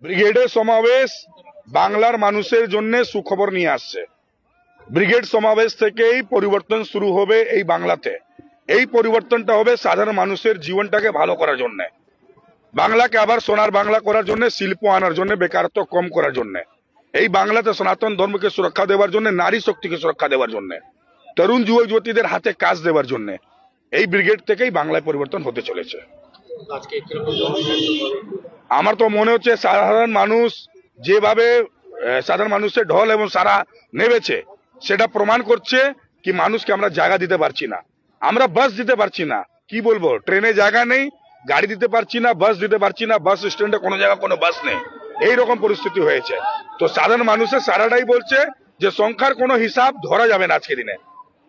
ব্রিগেডের সমাবেশ বাংলার মানুষের জন্য সুখবর নিয়ে আসছে। ব্রিগেড সমাবেশ থেকেই পরিবর্তন শুরু হবে এই বাংলাতে। এই পরিবর্তনটা হবে সাধারণ মানুষের জীবনটাকে ভালো করার জন্য, বাংলাকে আবার সোনার বাংলা করার জন্য, শিল্প আনার জন্য, বেকারত্ব কম করার জন্য, এই বাংলাতে সনাতন ধর্মকে সুরক্ষা দেওয়ার জন্য, নারী শক্তিকে সুরক্ষা দেওয়ার জন্য, তরুণ যুবক যুবতীদের হাতে কাজ দেওয়ার জন্য এই ব্রিগেড থেকেই বাংলায় পরিবর্তন হতে চলেছে। আমার তো মনে হচ্ছে সাধারণ মানুষ যেভাবে সাধারণ মানুষের ঢল এবং সারা নেমেছে সেটা প্রমাণ করছে কি মানুষকে আমরা জায়গা দিতে পারছি না, আমরা বাস দিতে পারছি না। কি বলবো, ট্রেনে জায়গা নেই, গাড়ি দিতে পারছি না, বাস দিতে পারছি না, বাস স্ট্যান্ডে কোনো জায়গা কোনো বাস নেই, এইরকম পরিস্থিতি হয়েছে। তো সাধারণ মানুষের সারাটাই বলছে যে সংখ্যার কোনো হিসাব ধরা যাবে না, আজকে দিনে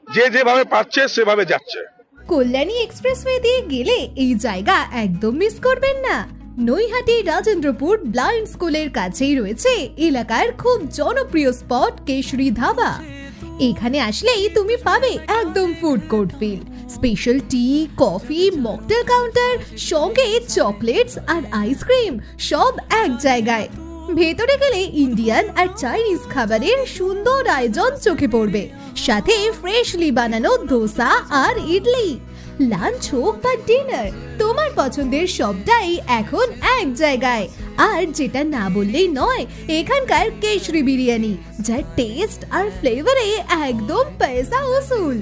যে যেভাবে পাচ্ছে সেভাবে যাচ্ছে। কল্যাণী এক্সপ্রেসওয়ে দিয়ে গেলে এই জায়গা একদম মিস করবেন না। নৈহাটি রাজেন্দ্রপুর ব্লাইন্ড স্কুলের কাছেই রয়েছে এলাকার খুব জনপ্রিয় স্পট কেশরী ধাবা। এখানে আসলেই তুমি পাবে একদম ফুড কোর্ট ফিল, স্পেশাল টি, কফি, মকটেল কাউন্টার, সঙ্গে চকলেটস আর আইসক্রিম সব এক জায়গায়। ভেতরে গেলে ইন্ডিয়ান আর চাইনিজ খাবারের সুন্দর আয়োজন চোখে পড়বে, সাথে ফ্রেশলি বানানো ধোসা আর ইডলি। লাঞ্চ হোক বা ডিনার, তোমার পছন্দের সবটাই এখন এক জায়গায়। আর যেটা না বললেই নয়, এখানকার কেশরি বিরিয়ানি, যার টেস্ট আর ফ্লেভারে একদম পয়সা উসুল।